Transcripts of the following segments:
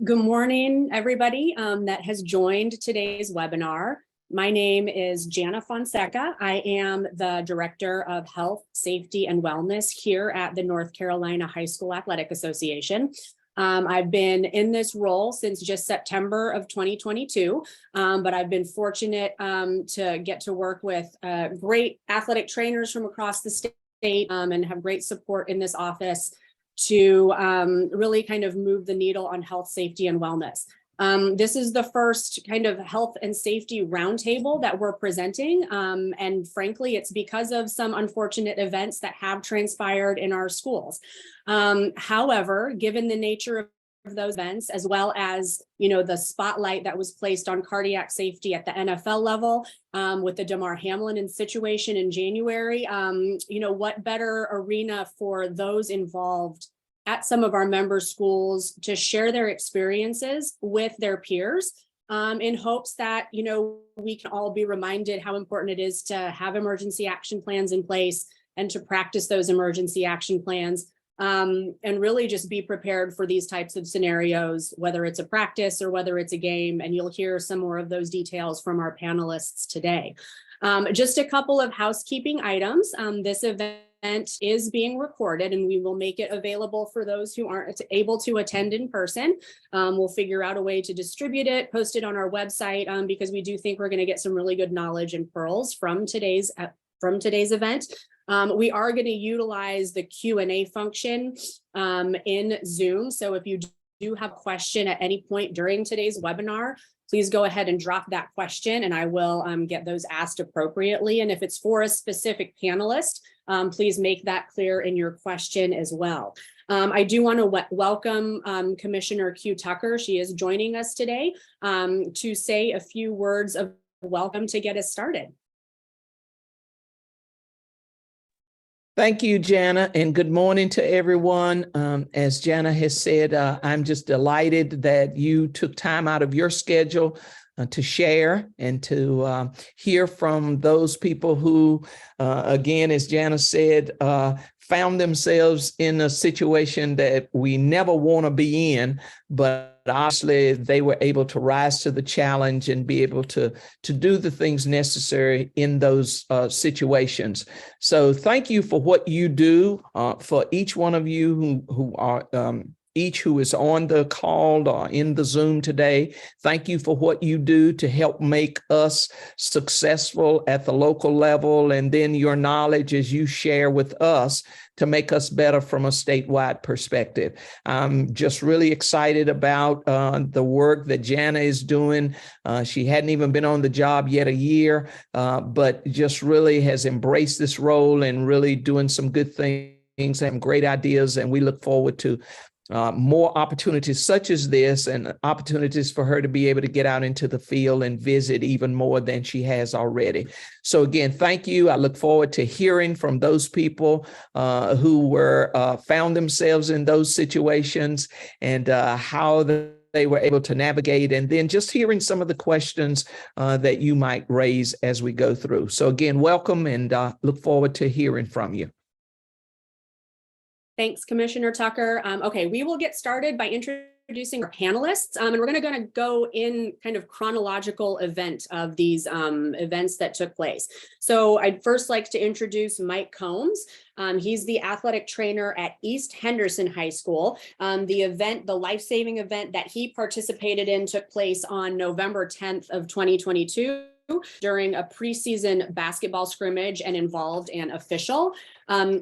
Good morning, everybody that has joined today's webinar. My name is Jana Fonseca. I am the Director of Health, Safety, and Wellness here at the North Carolina High School Athletic Association. I've been in this role since just September of 2022, but I've been fortunate to get to work with great athletic trainers from across the state and have great support in this office to really kind of move the needle on health, safety, and wellness. This is the first kind of health and safety roundtable that we're presenting. And frankly, it's because of some unfortunate events that have transpired in our schools. However, given the nature of those events, as well as, the spotlight that was placed on cardiac safety at the NFL level with the Damar Hamlin situation in January, what better arena for those involved at some of our member schools to share their experiences with their peers in hopes that, we can all be reminded how important it is to have emergency action plans in place and to practice those emergency action plans. And really just be prepared for these types of scenarios, whether it's a practice or whether it's a game, and you'll hear some more of those details from our panelists today. Just a couple of housekeeping items. This event is being recorded and we will make it available for those who aren't able to attend in person. We'll figure out a way to distribute it, post it on our website, because we do think we're going to get some really good knowledge and pearls from today's event. We are going to utilize the Q&A function in Zoom. So if you do have a question at any point during today's webinar, please go ahead and drop that question and I will get those asked appropriately. And if it's for a specific panelist, please make that clear in your question as well. I do want to welcome Commissioner Q. Tucker. She is joining us today to say a few words of welcome to get us started. Thank you, Jana, and good morning to everyone. As Jana has said, I'm just delighted that you took time out of your schedule to share and to hear from those people who, again, as Jana said, found themselves in a situation that we never want to be in, but obviously they were able to rise to the challenge and be able to do the things necessary in those situations. So thank you for what you do, for each one of you who are who is on the call or in the Zoom today. Thank you for what you do to help make us successful at the local level, and then your knowledge as you share with us to make us better from a statewide perspective. I'm just really excited about the work that Jana is doing. She hadn't even been on the job yet a year, but just really has embraced this role and really doing some good things, having great ideas, and we look forward to more opportunities such as this and opportunities for her to be able to get out into the field and visit even more than she has already. So again, thank you. I look forward to hearing from those people who were found themselves in those situations and how they were able to navigate, and then just hearing some of the questions that you might raise as we go through. So again, welcome, and look forward to hearing from you. Thanks, Commissioner Tucker. Okay, we will get started by introducing our panelists, and we're going to go in kind of chronological event of these events that took place. So I'd first like to introduce Mike Combs. He's the athletic trainer at East Henderson High School. The life-saving event that he participated in took place on November 10th of 2022. During a preseason basketball scrimmage and involved an official.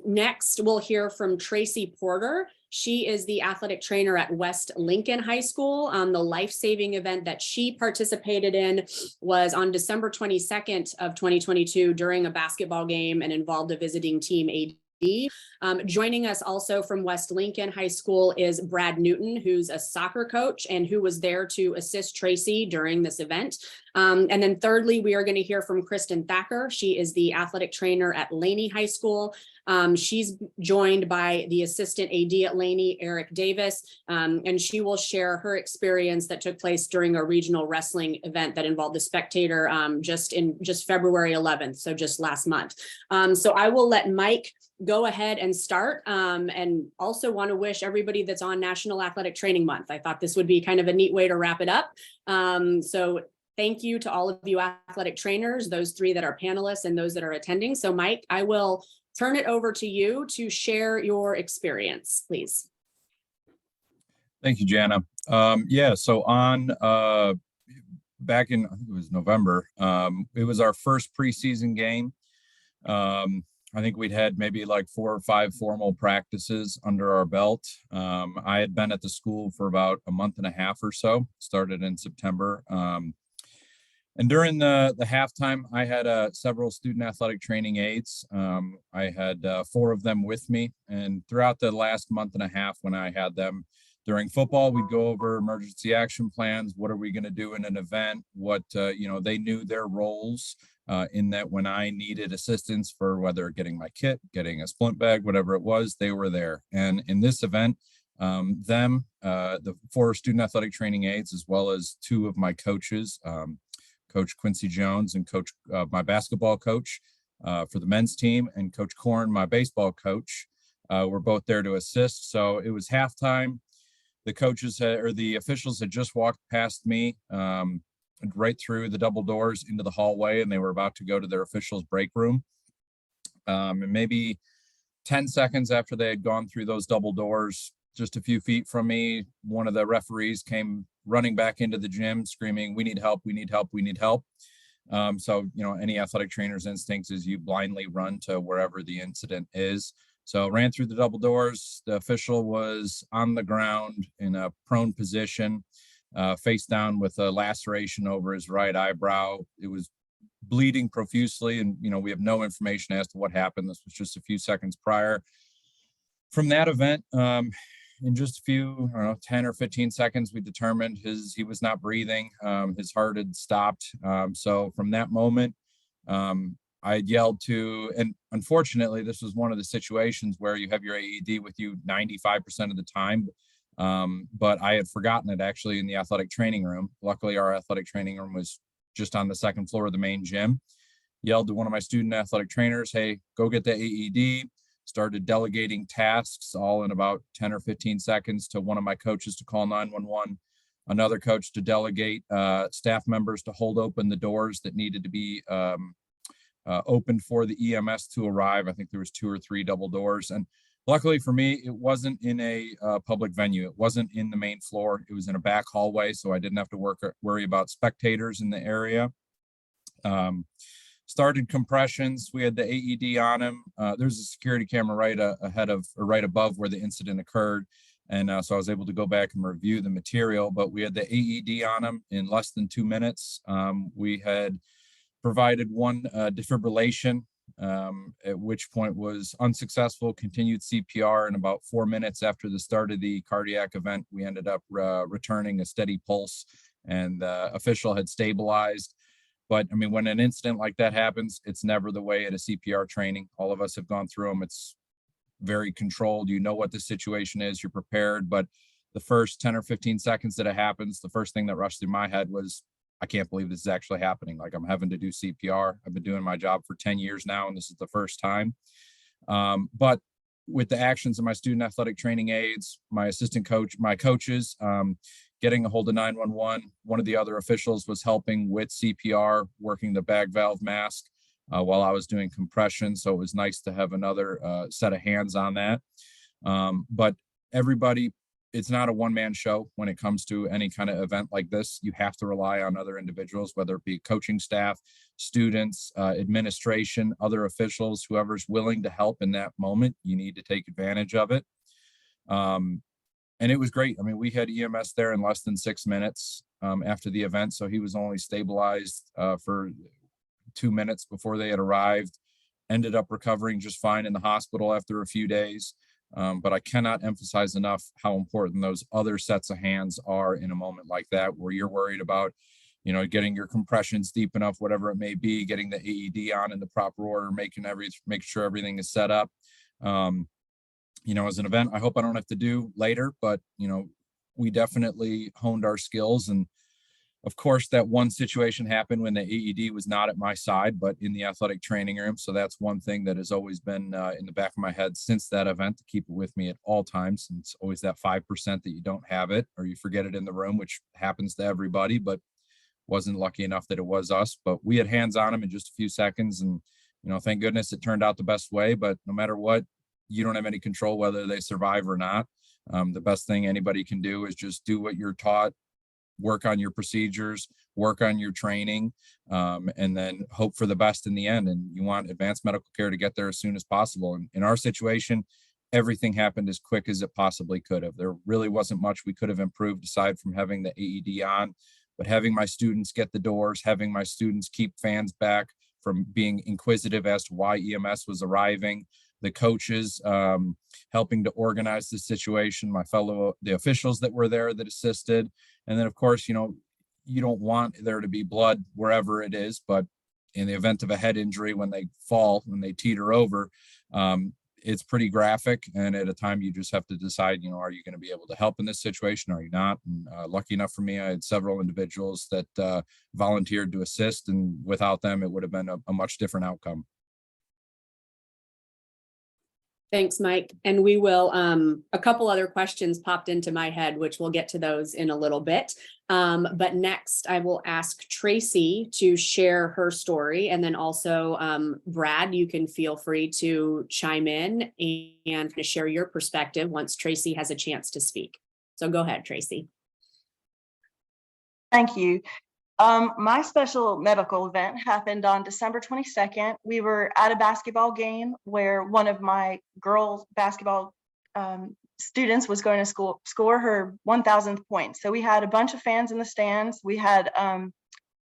Next, we'll hear from Tracy Porter. She is the athletic trainer at West Lincoln High School. The life-saving event that she participated in was on December 22nd of 2022 during a basketball game and involved a visiting team AD. Joining us also from West Lincoln High School is Brad Newton, who's a soccer coach and who was there to assist Tracy during this event. And then thirdly, we are going to hear from Kristen Thacker. She is the athletic trainer at Laney High School. She's joined by the assistant AD at Laney, Eric Davis, and she will share her experience that took place during a regional wrestling event that involved the Spectator just February 11th, so just last month. So I will let Mike go ahead and start, and also want to wish everybody that's on National Athletic Training Month. I thought this would be kind of a neat way to wrap it up. So thank you to all of you athletic trainers, those 3 that are panelists and those that are attending. So Mike, I will turn it over to you to share your experience, please. Thank you, Jana. Yeah, so on back in, I think it was November, it was our first preseason game. I think we'd had maybe like 4 or 5 formal practices under our belt. I had been at the school for about a month and a half or so, started in September. And during the halftime, I had several student athletic training aides. I had 4 of them with me. And throughout the last month and a half when I had them, during football, we'd go over emergency action plans. What are we going to do in an event? What, they knew their roles in that when I needed assistance for whether getting my kit, getting a splint bag, whatever it was, they were there. And in this event, the 4 student athletic training aides, as well as 2 of my coaches, Coach Quincy Jones and my basketball coach for the men's team, and Coach Korn, my baseball coach, were both there to assist. So it was halftime. The officials had just walked past me right through the double doors into the hallway, and they were about to go to their officials' break room. And maybe 10 seconds after they had gone through those double doors, just a few feet from me, one of the referees came running back into the gym screaming, "We need help, we need help, we need help." So, any athletic trainer's instincts is you blindly run to wherever the incident is. So ran through the double doors. The official was on the ground in a prone position, face down with a laceration over his right eyebrow. It was bleeding profusely, and we have no information as to what happened. This was just a few seconds prior. From that event, in just a few, 10 or 15 seconds, we determined he was not breathing. His heart had stopped. So from that moment, I yelled and unfortunately, this was one of the situations where you have your AED with you 95% of the time. But I had forgotten it actually in the athletic training room. Luckily, our athletic training room was just on the 2nd floor of the main gym. Yelled to one of my student athletic trainers, "Hey, go get the AED." Started delegating tasks all in about 10 or 15 seconds to one of my coaches to call 911, another coach to delegate staff members to hold open the doors that needed to be opened for the EMS to arrive. I think there was 2 or 3 double doors. And luckily for me, it wasn't in a public venue. It wasn't in the main floor. It was in a back hallway, so I didn't have to worry about spectators in the area. Started compressions. We had the AED on him. There's a security camera right above where the incident occurred. And so I was able to go back and review the material, but we had the AED on him in less than 2 minutes. We had provided one defibrillation, at which point was unsuccessful, continued CPR, and about 4 minutes after the start of the cardiac event, we ended up returning a steady pulse, and the official had stabilized. But I mean, when an incident like that happens, it's never the way at a CPR training. All of us have gone through them. It's very controlled. You know what the situation is, you're prepared. But the first 10 or 15 seconds that it happens, the first thing that rushed through my head was, I can't believe this is actually happening. Like, I'm having to do CPR. I've been doing my job for 10 years now, and this is the first time. But with the actions of my student athletic training aides, my assistant coach, my coaches, getting a hold of 911, one of the other officials was helping with CPR, working the bag valve mask while I was doing compression. So it was nice to have another set of hands on that. But everybody, it's not a one-man show when it comes to any kind of event like this. You have to rely on other individuals, whether it be coaching staff, students, administration, other officials, whoever's willing to help in that moment. You need to take advantage of it. And it was great. I mean, we had EMS there in less than 6 minutes after the event. So he was only stabilized for 2 minutes before they had arrived, ended up recovering just fine in the hospital after a few days. But I cannot emphasize enough how important those other sets of hands are in a moment like that, where you're worried about, getting your compressions deep enough, whatever it may be, getting the AED on in the proper order, make sure everything is set up. As an event, I hope I don't have to do later, but, we definitely honed our skills. And Of course, that one situation happened when the AED was not at my side, but in the athletic training room. So that's one thing that has always been in the back of my head since that event, to keep it with me at all times. And it's always that 5% that you don't have it or you forget it in the room, which happens to everybody, but wasn't lucky enough that it was us. But we had hands on them in just a few seconds. And, thank goodness it turned out the best way. But no matter what, you don't have any control whether they survive or not. The best thing anybody can do is just do what you're taught, work on your procedures, work on your training, and then hope for the best in the end. And you want advanced medical care to get there as soon as possible. And in our situation, everything happened as quick as it possibly could have. There really wasn't much we could have improved aside from having the AED on, but having my students get the doors, having my students keep fans back from being inquisitive as to why EMS was arriving, the coaches helping to organize the situation, the officials that were there that assisted. And then, of course, you don't want there to be blood wherever it is, but in the event of a head injury, when they fall, when they teeter over, it's pretty graphic. And at a time, you just have to decide, are you going to be able to help in this situation? Are you not? And lucky enough for me, I had several individuals that volunteered to assist. And without them, it would have been a much different outcome. Thanks, Mike. And we will, a couple other questions popped into my head, which we'll get to those in a little bit. But next I will ask Tracy to share her story. And then also, Brad, you can feel free to chime in and share your perspective once Tracy has a chance to speak. So go ahead, Tracy. Thank you. My special medical event happened on December 22nd. We were at a basketball game where one of my girls basketball students was going to score her 1,000th point. So we had a bunch of fans in the stands. We had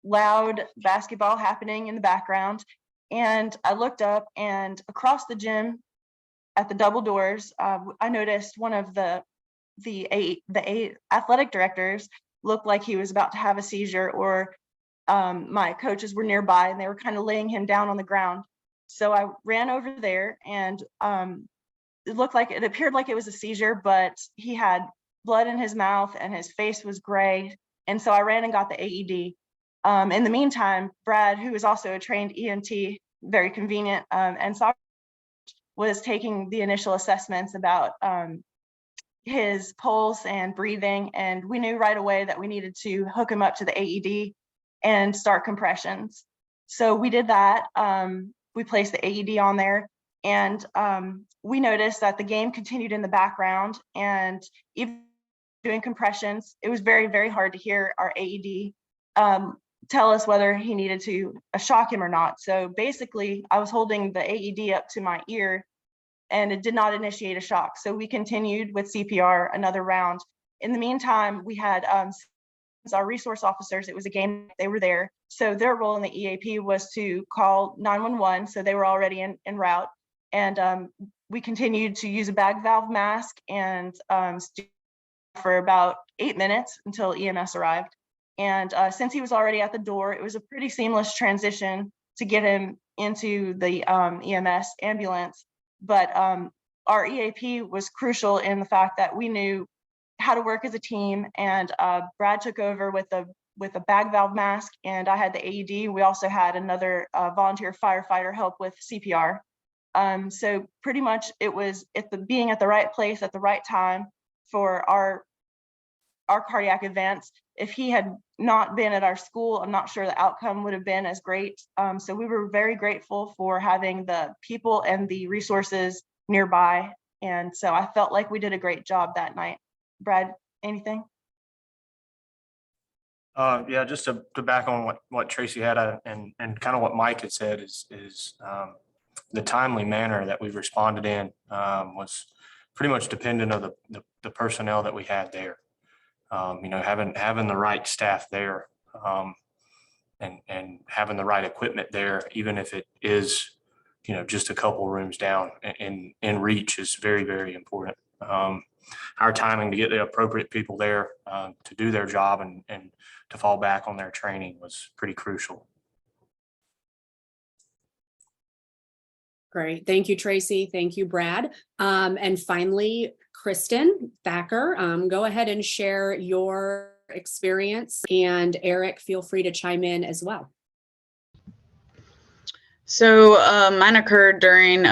loud basketball happening in the background. And I looked up, and across the gym at the double doors, I noticed one of the athletic directors looked like he was about to have a seizure, or my coaches were nearby and they were kind of laying him down on the ground. So I ran over there, and it appeared like it was a seizure, but he had blood in his mouth and his face was gray. And so I ran and got the AED. In the meantime, Brad, who is also a trained EMT, very convenient, and was taking the initial assessments about his pulse and breathing, and we knew right away that we needed to hook him up to the AED and start compressions. So we did that. We placed the AED on there, and we noticed that the game continued in the background, and even doing compressions, it was very, very hard to hear our AED tell us whether he needed to shock him or not. So basically, I was holding the AED up to my ear, and it did not initiate a shock. So we continued with CPR another round. In the meantime, we had our resource officers. It was a game, they were there. So their role in the EAP was to call 911. So they were already en route. And we continued to use a bag valve mask and for about 8 minutes until EMS arrived. And since he was already at the door, it was a pretty seamless transition to get him into the EMS ambulance. But our EAP was crucial in the fact that we knew how to work as a team, and Brad took over with a bag valve mask, and I had the AED. We also had another volunteer firefighter help with CPR. So pretty much it was being at the right place at the right time for our cardiac events. If he had not been at our school, I'm not sure the outcome would have been as great. So we were very grateful for having the people and the resources nearby. And so I felt like we did a great job that night. Brad, anything? Yeah, just to back on what Tracy had and kind of what Mike had said is the timely manner that we've responded in was pretty much dependent of the personnel that we had there. Having the right staff there and having the right equipment there, even if it is, just a couple rooms down in reach, is very, very important. Our timing to get the appropriate people there to do their job and to fall back on their training was pretty crucial. Great. Thank you, Tracy. Thank you, Brad. And finally, Kristen Thacker, go ahead and share your experience. And Eric, feel free to chime in as well. So mine occurred during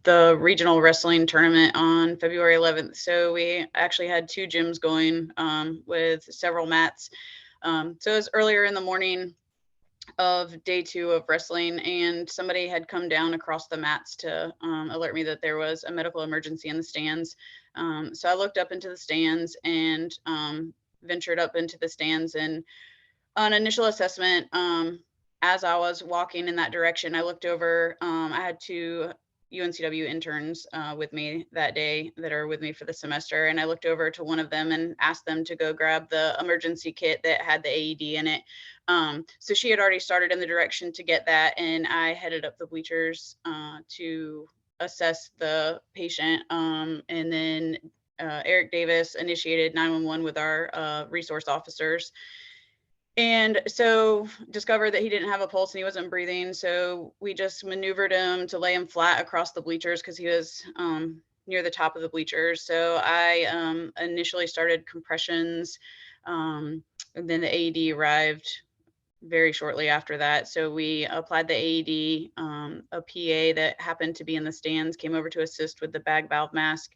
the regional wrestling tournament on February 11th. So we actually had 2 gyms going with several mats. So it was earlier in the morning of day 2 of wrestling, and somebody had come down across the mats to alert me that there was a medical emergency in the stands. So I looked up into the stands and ventured up into the stands, and on initial assessment, as I was walking in that direction, I looked over. I had 2 UNCW interns with me that day that are with me for the semester. And I looked over to one of them and asked them to go grab the emergency kit that had the AED in it. So she had already started in the direction to get that. And I headed up the bleachers to assess the patient. And then Eric Davis initiated 911 with our resource officers. And so discovered that he didn't have a pulse and he wasn't breathing. So we just maneuvered him to lay him flat across the bleachers because he was near the top of the bleachers. So I initially started compressions, and then the AED arrived very shortly after that. So we applied the AED. A PA that happened to be in the stands came over to assist with the bag valve mask.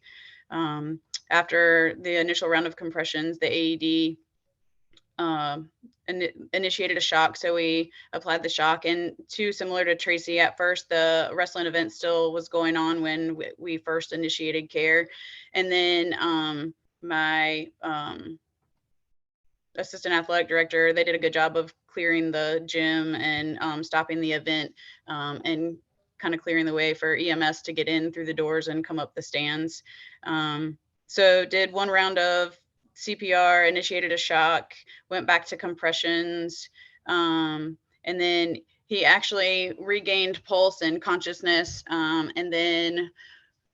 After the initial round of compressions, the AED initiated a shock. So we applied the shock, and too similar to Tracy, at first the wrestling event still was going on when we first initiated care. And then my assistant athletic director, they did a good job of clearing the gym and stopping the event and kind of clearing the way for EMS to get in through the doors and come up the stands. So did 1 round of CPR, initiated a shock, went back to compressions, and then he actually regained pulse and consciousness, and then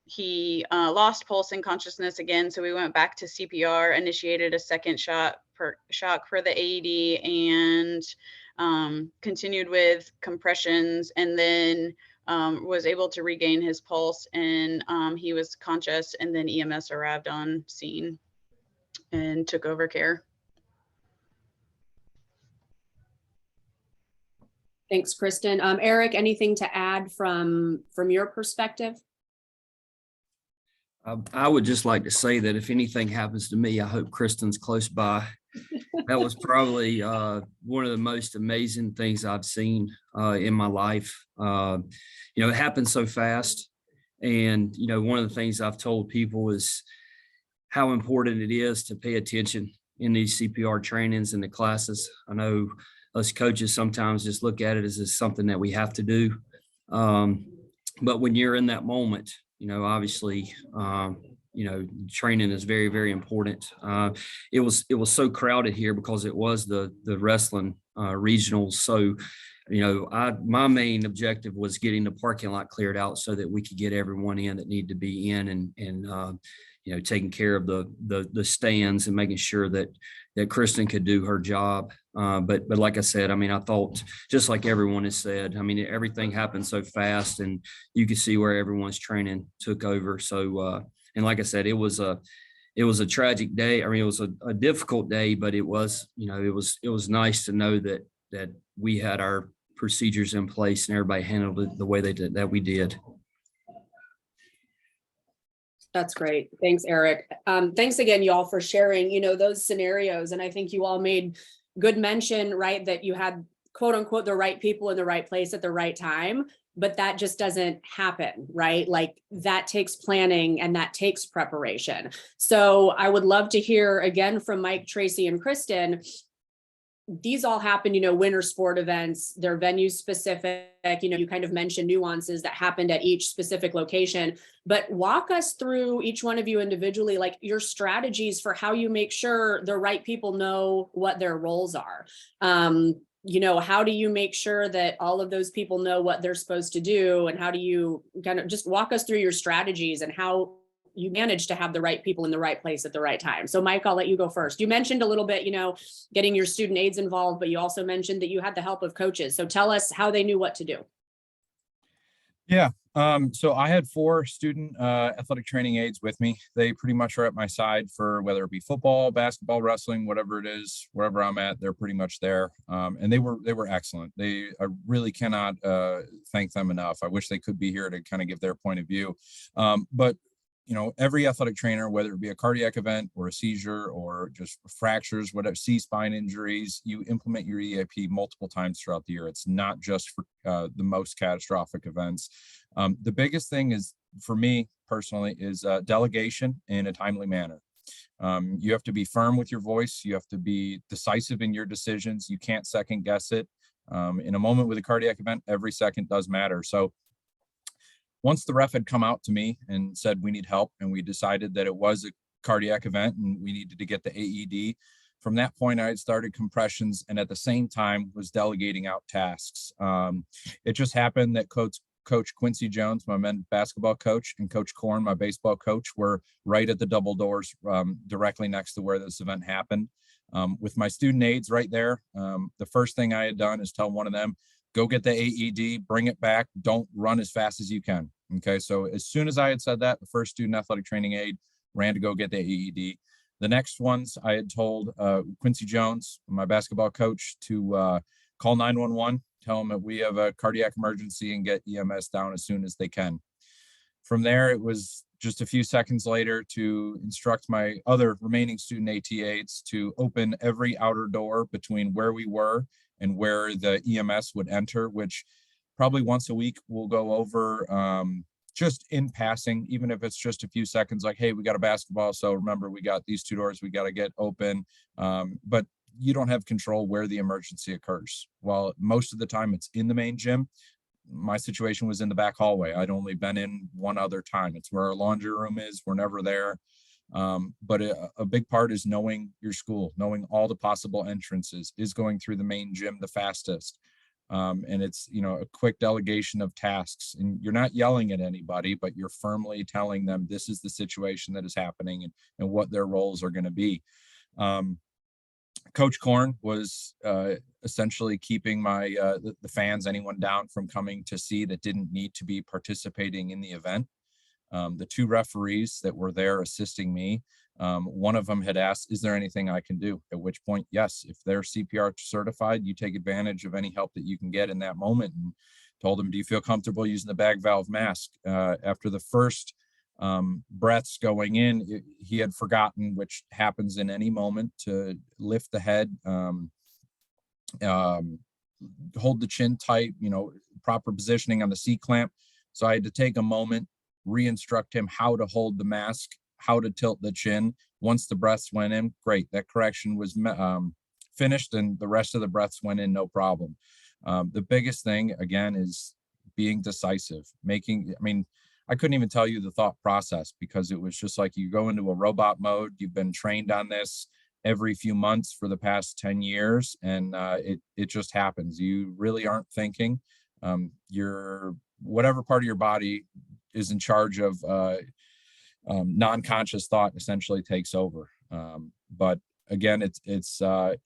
he lost pulse and consciousness again. So we went back to CPR, initiated a second shock for the AED, and continued with compressions, and then was able to regain his pulse, and he was conscious, and then EMS arrived on scene and took over care. Thanks, Kristen. Eric, anything to add from your perspective? I would just like to say that if anything happens to me, I hope Kristen's close by. That was probably one of the most amazing things I've seen in my life. It happened so fast. And, one of the things I've told people is how important it is to pay attention in these CPR trainings and the classes. I know us coaches sometimes just look at it as something that we have to do. But when you're in that moment, obviously, training is very, very important. It was so crowded here because it was the wrestling regionals. So, my main objective was getting the parking lot cleared out so that we could get everyone in that needed to be in, and taking care of the stands and making sure that Kristen could do her job. But like I said, I thought, just like everyone has said, everything happened so fast, and you could see where everyone's training took over. So, and like I said, it was a tragic day. It was a difficult day, but it was nice to know that we had our procedures in place and everybody handled it the way that we did. That's great. Thanks, Eric. Thanks again, y'all, for sharing, those scenarios. And I think you all made good mention, right, that you had, quote unquote, the right people in the right place at the right time, but that just doesn't happen, right? Like, that takes planning and that takes preparation. So I would love to hear again from Mike, Tracy, and Kristen. These all happen, winter sport events, they're venue specific, you kind of mentioned nuances that happened at each specific location, but walk us through, each one of you individually, like your strategies for how you make sure the right people know what their roles are. How do you make sure that all of those people know what they're supposed to do? And how do you kind of just walk us through your strategies and how you manage to have the right people in the right place at the right time? So Mike, I'll let you go first. You mentioned a little bit, getting your student aides involved, but you also mentioned that you had the help of coaches. So tell us how they knew what to do. Yeah. So I had 4 student athletic training aides with me. They pretty much are at my side for whether it be football, basketball, wrestling, whatever it is, wherever I'm at, they're pretty much there. And they were excellent. I really cannot thank them enough. I wish they could be here to kind of give their point of view. But every athletic trainer, whether it be a cardiac event or a seizure or just fractures, whatever, C-spine injuries, you implement your EAP multiple times throughout the year. It's not just for the most catastrophic events. The biggest thing is, for me personally, is delegation in a timely manner. You have to be firm with your voice. You have to be decisive in your decisions. You can't second guess it. In a moment with a cardiac event, every second does matter. So once the ref had come out to me and said, we need help, and we decided that it was a cardiac event and we needed to get the AED, from that point, I had started compressions and at the same time was delegating out tasks. It just happened that Coach Quincy Jones, my men's basketball coach, and Coach Korn, my baseball coach, were right at the double doors directly next to where this event happened. With my student aides right there, the first thing I had done is tell one of them, go get the AED, bring it back. Don't run as fast as you can. Okay. So as soon as I had said that, the first student athletic training aide ran to go get the AED. The next ones I had told Quincy Jones, my basketball coach, to call 911, tell them that we have a cardiac emergency and get EMS down as soon as they can. From there, it was just a few seconds later to instruct my other remaining student ATAs to open every outer door between where we were and where the EMS would enter, which probably once a week we'll go over just in passing, even if it's just a few seconds, like, hey, we got a basketball. So remember, we got these 2 doors we got to get open. But you don't have control where the emergency occurs. While most of the time it's in the main gym, my situation was in the back hallway. I'd only been in one other time. It's where our laundry room is. We're never there. But a big part is knowing your school, knowing all the possible entrances, is going through the main gym the fastest. And it's, a quick delegation of tasks, and you're not yelling at anybody, but you're firmly telling them this is the situation that is happening and what their roles are going to be. Coach Korn was essentially keeping the fans, anyone down, from coming to see that didn't need to be participating in the event. The 2 referees that were there assisting me, one of them had asked, is there anything I can do? At which point, yes, if they're CPR certified, you take advantage of any help that you can get in that moment. And told him, do you feel comfortable using the bag valve mask? After the first breaths going in, he had forgotten, which happens in any moment, to lift the head, hold the chin tight, proper positioning on the C-clamp. So I had to take a moment, re-instruct him how to hold the mask, how to tilt the chin. Once the breaths went in, great. That correction was finished and the rest of the breaths went in, no problem. The biggest thing, again, is being decisive, I couldn't even tell you the thought process, because it was just like you go into a robot mode. You've been trained on this every few months for the past 10 years, and it just happens. You really aren't thinking. Whatever part of your body is in charge of non-conscious thought essentially takes over. But again, it's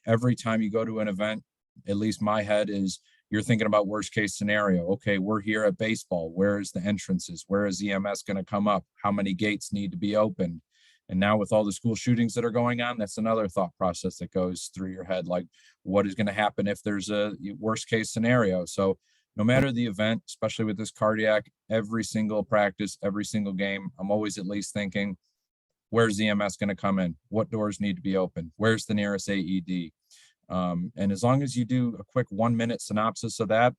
every time you go to an event, at least my head is, you're thinking about worst case scenario. Okay, we're here at baseball. Where is the entrances? Where is EMS going to come up? How many gates need to be opened? And now with all the school shootings that are going on, that's another thought process that goes through your head. Like, what is going to happen if there's a worst case scenario? So no matter the event, especially with this cardiac, every single practice, every single game, I'm always at least thinking, where's EMS going to come in? What doors need to be open? Where's the nearest AED? And as long as you do a quick 1-minute synopsis of that,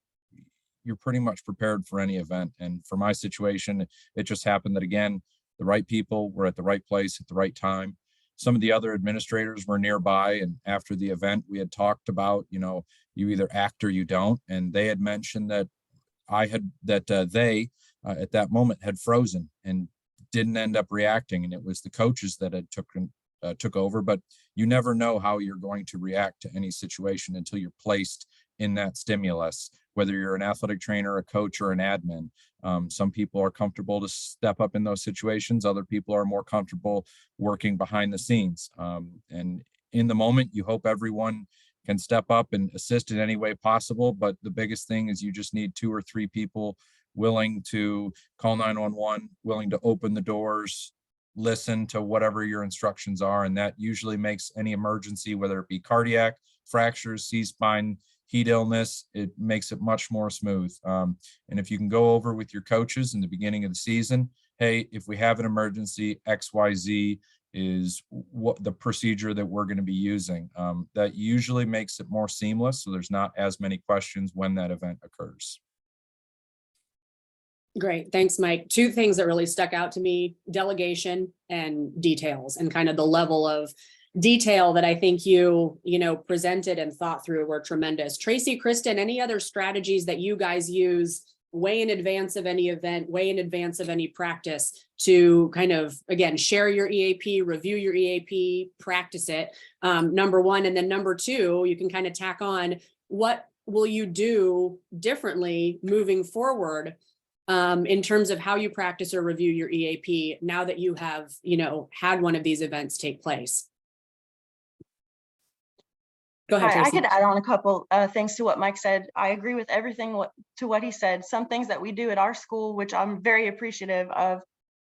you're pretty much prepared for any event. And for my situation, it just happened that, again, the right people were at the right place at the right time. Some of the other administrators were nearby, and after the event, we had talked about, you either act or you don't. And they had mentioned that they at that moment had frozen and didn't end up reacting. And it was the coaches that had took over, but you never know how you're going to react to any situation until you're placed in that stimulus, whether you're an athletic trainer, a coach, or an admin. Some people are comfortable to step up in those situations. Other people are more comfortable working behind the scenes. And in the moment, you hope everyone can step up and assist in any way possible. But the biggest thing is you just need 2 or 3 people willing to call 911, willing to open the doors, listen to whatever your instructions are. And that usually makes any emergency, whether it be cardiac, fractures, C-spine, heat illness, it makes it much more smooth. And if you can go over with your coaches in the beginning of the season, hey, if we have an emergency, XYZ is what the procedure that we're going to be using. That usually makes it more seamless. So there's not as many questions when that event occurs. Great. Thanks, Mike. Two things that really stuck out to me: delegation and details, and kind of the level of detail that I think you presented and thought through were tremendous. Tracy, Kristen, any other strategies that you guys use way in advance of any event, way in advance of any practice to kind of, again, share your EAP, review your EAP, practice it, number one. And then number two, you can kind of tack on, what will you do differently moving forward in terms of how you practice or review your EAP now that you have, had one of these events take place? Go ahead, Hi, I Tracy. could add on a couple things to what Mike said. I agree with everything what he said. Some things that we do at our school, which I'm very appreciative of,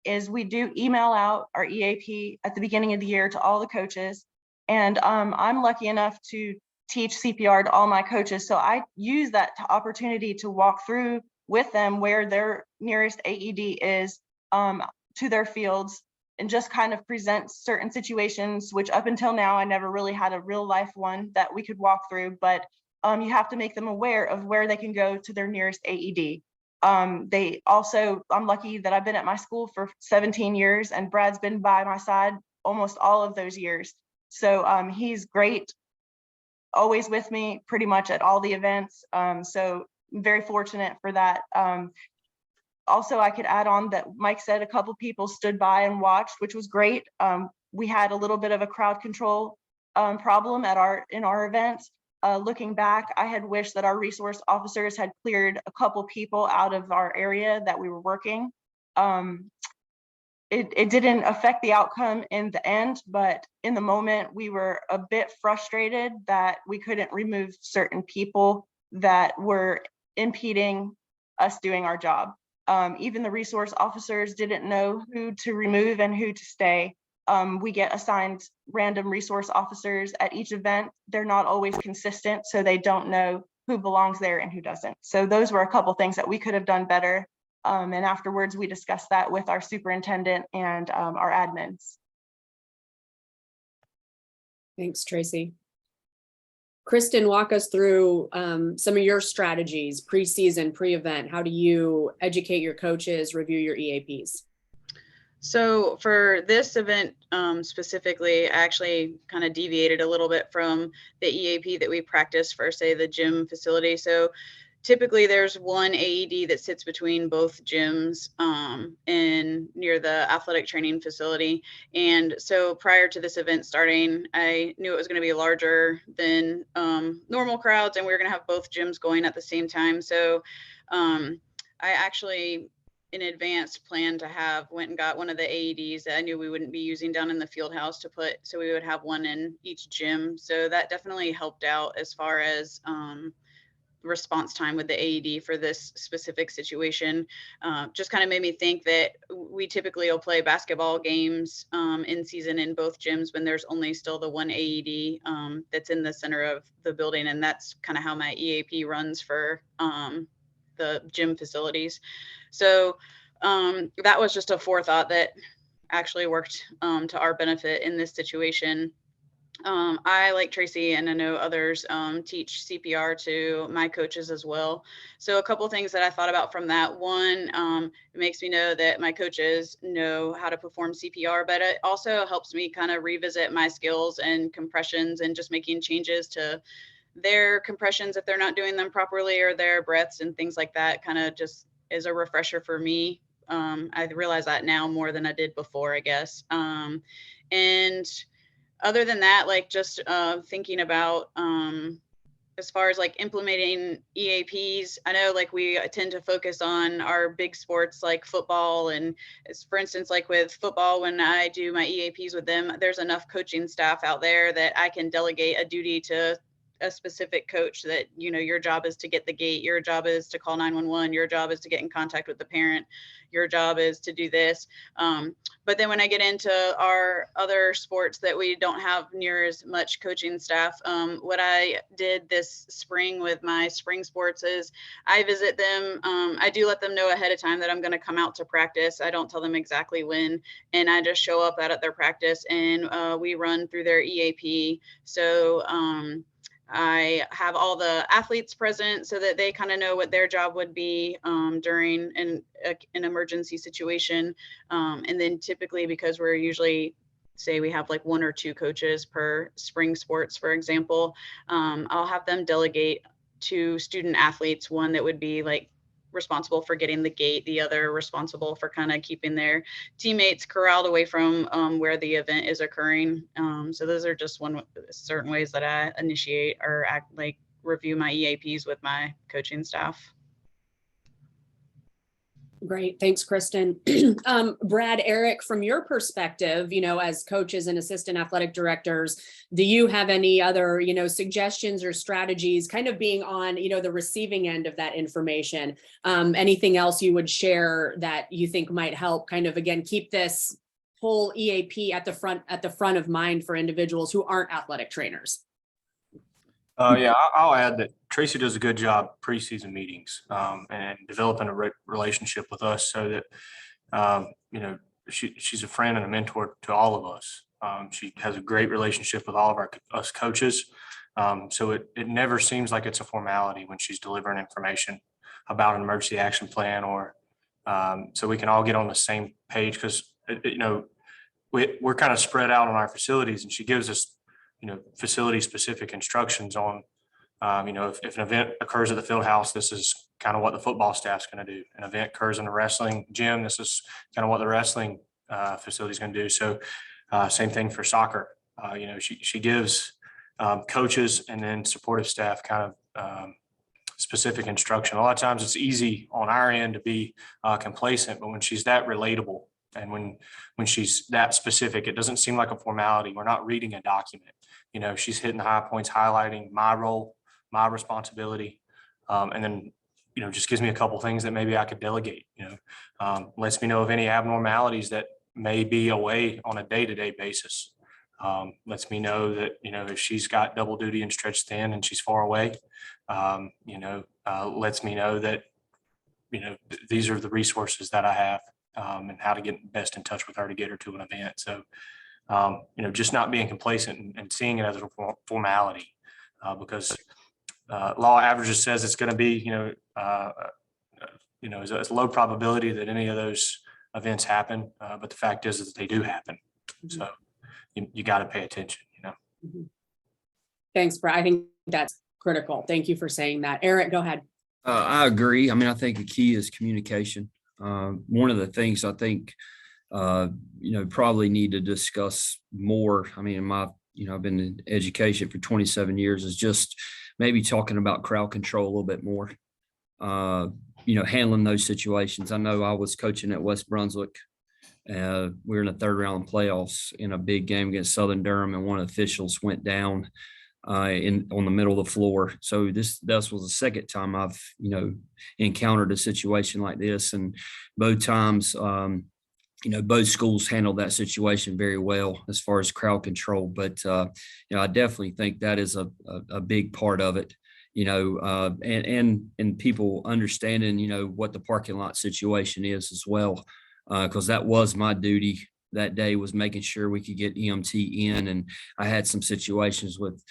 is we do email out our EAP at the beginning of the year to all the coaches. And I'm lucky enough to teach CPR to all my coaches. So I use that opportunity to walk through with them where their nearest AED is to their fields, and just kind of present certain situations, which up until now, I never really had a real life one that we could walk through, but you have to make them aware of where they can go to their nearest AED. They also, I'm lucky that I've been at my school for 17 years and Brad's been by my side almost all of those years. So he's great, always with me pretty much at all the events. So I'm very fortunate for that. Also, I could add on that Mike said a couple people stood by and watched, which was great. We had a little bit of a crowd control problem in our event. Looking back, I had wished that our resource officers had cleared a couple people out of our area that we were working. It didn't affect the outcome in the end, but in the moment, we were a bit frustrated that we couldn't remove certain people that were impeding us doing our job. Even the resource officers didn't know who to remove and who to stay. We get assigned random resource officers at each event. They're not always consistent, so they don't know who belongs there and who doesn't. So those were a couple things that we could have done better. And afterwards, we discussed that with our superintendent and our admins. Thanks, Tracy. Kristen, walk us through some of your strategies, pre-season, pre-event. How do you educate your coaches, review your EAPs? So for this event specifically, I actually kind of deviated a little bit from the EAP that we practice for, say, the gym facility. So typically there's one AED that sits between both gyms and near the athletic training facility. And so prior to this event starting, I knew it was going to be larger than normal crowds, and we were going to have both gyms going at the same time. So I actually in advance planned to went and got one of the AEDs that I knew we wouldn't be using down in the field house to put, so we would have one in each gym. So that definitely helped out as far as response time with the AED for this specific situation. Just kind of made me think that we typically will play basketball games in season in both gyms when there's only still the one AED that's in the center of the building. And that's kind of how my EAP runs for the gym facilities. So that was just a forethought that actually worked to our benefit in this situation. I, like Tracy, and I know others, teach CPR to my coaches as well. So a couple of things that I thought about from that. One, it makes me know that my coaches know how to perform CPR, but it also helps me kind of revisit my skills and compressions and just making changes to their compressions if they're not doing them properly, or their breaths and things like that. Kind of just is a refresher for me. I realize that now more than I did before, I guess. And other than that, like just thinking about as far as like implementing EAPs, I know like we tend to focus on our big sports like football. And for instance, like with football, when I do my EAPs with them, there's enough coaching staff out there that I can delegate a duty to a specific coach that, your job is to get the gate, your job is to call 911, your job is to get in contact with the parent, your job is to do this. But then when I get into our other sports that we don't have near as much coaching staff, what I did this spring with my spring sports is I visit them. I do let them know ahead of time that I'm going to come out to practice. I don't tell them exactly when, and I just show up at their practice, and we run through their EAP. So I have all the athletes present so that they kind of know what their job would be during an emergency situation. And then typically, because we're usually, say we have like 1 or 2 coaches per spring sports, for example, I'll have them delegate to student athletes, one that would be like responsible for getting the gate, the other responsible for kind of keeping their teammates corralled away from where the event is occurring. So those are just certain ways that I initiate or review my EAPs with my coaching staff. Great. Thanks, Kristen. Brad, Eric, from your perspective, as coaches and assistant athletic directors, do you have any other, suggestions or strategies kind of being on, the receiving end of that information? Anything else you would share that you think might help kind of, again, keep this whole EAP at the front of mind for individuals who aren't athletic trainers? Yeah, I'll add that Tracy does a good job preseason meetings and developing a relationship with us so that, she's a friend and a mentor to all of us. She has a great relationship with all of us coaches. So it never seems like it's a formality when she's delivering information about an emergency action plan, or so we can all get on the same page, because, we're kind of spread out on our facilities, and she gives us facility specific instructions on, if an event occurs at the field house, this is kind of what the football staff's going to do. An event occurs in the wrestling gym, this is kind of what the wrestling facility is going to do. So same thing for soccer. She gives coaches and then supportive staff kind of specific instruction. A lot of times it's easy on our end to be complacent, but when she's that relatable and when she's that specific, it doesn't seem like a formality. We're not reading a document. She's hitting the high points, highlighting my role, my responsibility, and then, just gives me a couple things that maybe I could delegate, lets me know of any abnormalities that may be away on a day-to-day basis. Lets me know that, if she's got double duty and stretched thin and she's far away, lets me know that, these are the resources that I have, and how to get best in touch with her to get her to an event. So, just not being complacent and seeing it as a formality, because law averages says it's going to be, it's a low probability that any of those events happen. But the fact is that they do happen. So you got to pay attention, Thanks, Brad. I think that's critical. Thank you for saying that. Eric, go ahead. I agree. I mean, I think the key is communication. One of the things I think, probably need to discuss more. I mean, I've been in education for 27 years, is just maybe talking about crowd control a little bit more, handling those situations. I know I was coaching at West Brunswick. We were in the 3rd round playoffs in a big game against Southern Durham, and one of the officials went down on the middle of the floor. So this was the second time I've, encountered a situation like this. And both times, both schools handled that situation very well as far as crowd control. But, I definitely think that is a big part of it, and people understanding, what the parking lot situation is as well. Because that was my duty that day, was making sure we could get EMT in. And I had some situations with,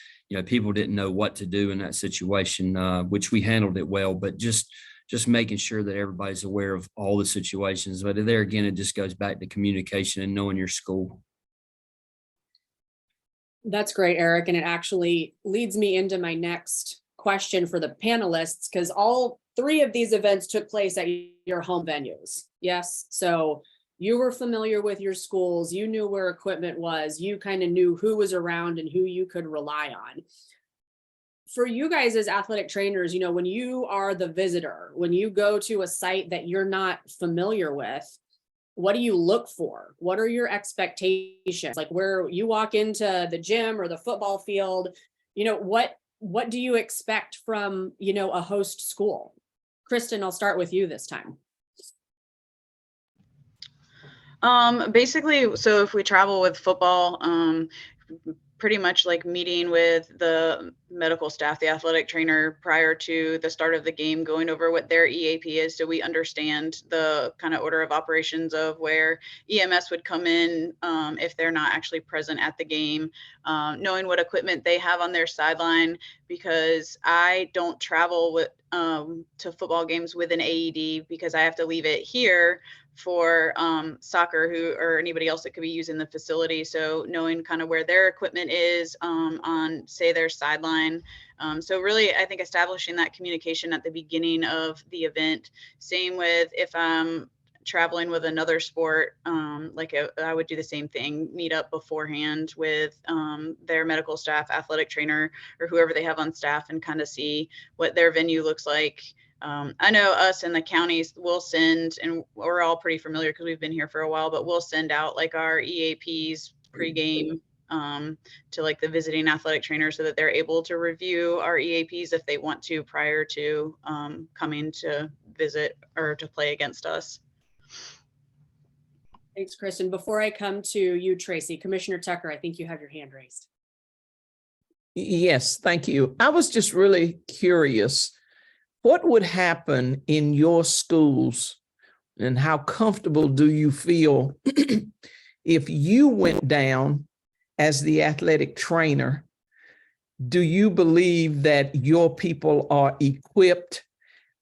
people didn't know what to do in that situation, which we handled it well, but just making sure that everybody's aware of all the situations. But there again, it just goes back to communication and knowing your school. That's great, Eric. And it actually leads me into my next question for the panelists, because all 3 of these events took place at your home venues. Yes. So you were familiar with your schools, you knew where equipment was, you kind of knew who was around and who you could rely on. For you guys as athletic trainers, when you are the visitor, when you go to a site that you're not familiar with, what do you look for? What are your expectations? Like, where you walk into the gym or the football field, what what do you expect from, a host school? Kristen, I'll start with you this time. Basically, so if we travel with football, pretty much like meeting with the medical staff, the athletic trainer prior to the start of the game, going over what their EAP is, so we understand the kind of order of operations of where EMS would come in if they're not actually present at the game, knowing what equipment they have on their sideline, because I don't travel with to football games with an AED because I have to leave it here for soccer or anybody else that could be using the facility. So knowing kind of where their equipment is on, say, their sideline. So really, I think establishing that communication at the beginning of the event. Same with if I'm traveling with another sport, I would do the same thing, meet up beforehand with their medical staff, athletic trainer, or whoever they have on staff, and kind of see what their venue looks like. I know us in the counties will send, and we're all pretty familiar because we've been here for a while, but we'll send out like our EAPs pregame to like the visiting athletic trainer so that they're able to review our EAPs if they want to prior to coming to visit or to play against us. Thanks, Kristen. Before I come to you, Tracy, Commissioner Tucker, I think you have your hand raised. Yes, thank you. I was just really curious. What would happen in your schools, and how comfortable do you feel if you went down as the athletic trainer? Do you believe that your people are equipped?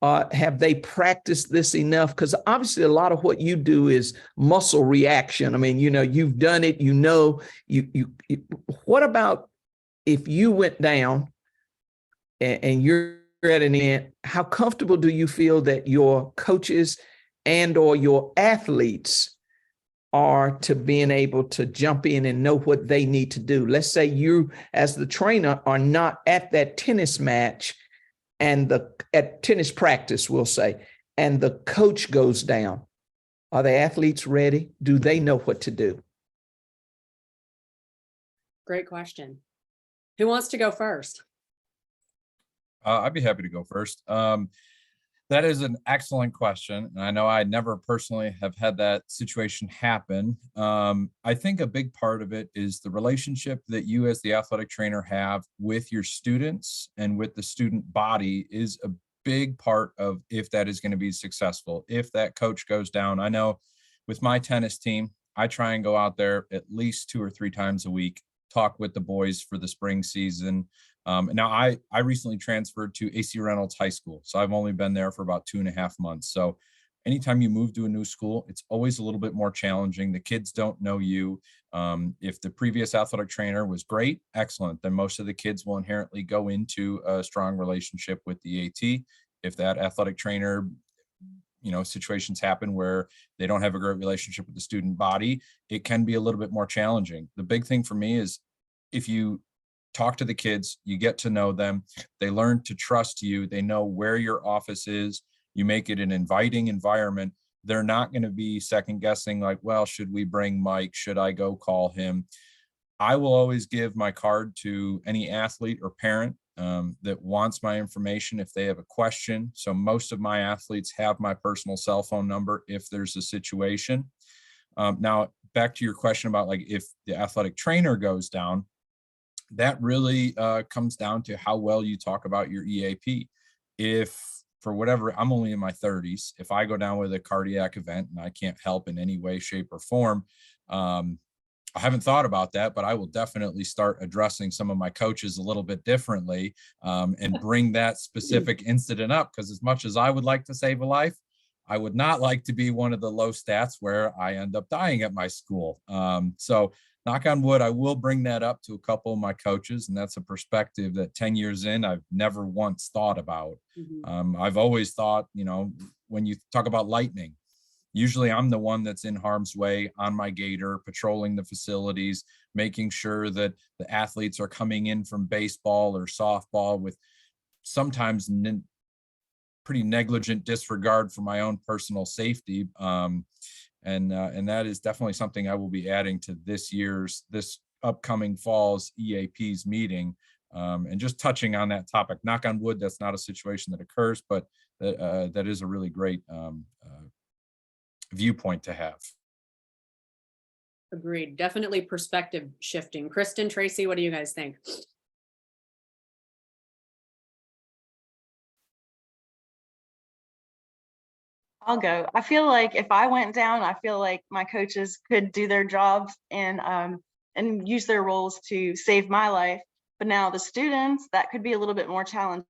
Have they practiced this enough? Because obviously a lot of what you do is muscle reaction. I mean, you've done it, what about if you went down and you're at an end, how comfortable do you feel that your coaches and or your athletes are to being able to jump in and know what they need to do? Let's say you, as the trainer, are not at that tennis match and at tennis practice, we'll say, and the coach goes down. Are the athletes ready? Do they know what to do? Great question. Who wants to go first? I'd be happy to go first. That is an excellent question. And I know I never personally have had that situation happen. I think a big part of it is the relationship that you as the athletic trainer have with your students and with the student body is a big part of if that is going to be successful. If that coach goes down, I know with my tennis team, I try and go out there at least 2 or 3 times a week, talk with the boys for the spring season. Now I recently transferred to AC Reynolds High School, so I've only been there for about 2.5 months. So anytime you move to a new school, it's always a little bit more challenging. The kids don't know you. If the previous athletic trainer was great, excellent, then most of the kids will inherently go into a strong relationship with the AT. If that athletic trainer, situations happen where they don't have a great relationship with the student body, it can be a little bit more challenging. The big thing for me is if you talk to the kids, you get to know them, they learn to trust you, they know where your office is, you make it an inviting environment. They're not going to be second guessing like, well, should we bring Mike? Should I go call him? I will always give my card to any athlete or parent that wants my information if they have a question. So most of my athletes have my personal cell phone number if there's a situation. Now, back to your question about like if the athletic trainer goes down, that really comes down to how well you talk about your EAP. If for whatever, I'm only in my 30s, if I go down with a cardiac event and I can't help in any way, shape, or form, I haven't thought about that, but I will definitely start addressing some of my coaches a little bit differently and bring that specific incident up, because as much as I would like to save a life, I would not like to be one of the low stats where I end up dying at my school. So knock on wood, I will bring that up to a couple of my coaches, and that's a perspective that 10 years in, I've never once thought about. I've always thought, when you talk about lightning, usually I'm the one that's in harm's way on my gator, patrolling the facilities, making sure that the athletes are coming in from baseball or softball with sometimes pretty negligent disregard for my own personal safety. And that is definitely something I will be adding to this upcoming fall's EAP's meeting, And just touching on that topic, knock on wood, that's not a situation that occurs, but that is a really great viewpoint to have. Agreed. Definitely perspective shifting. Kristen, Tracy, what do you guys think? I'll go. I feel like if I went down, I feel like my coaches could do their jobs and use their roles to save my life. But now the students, that could be a little bit more challenging.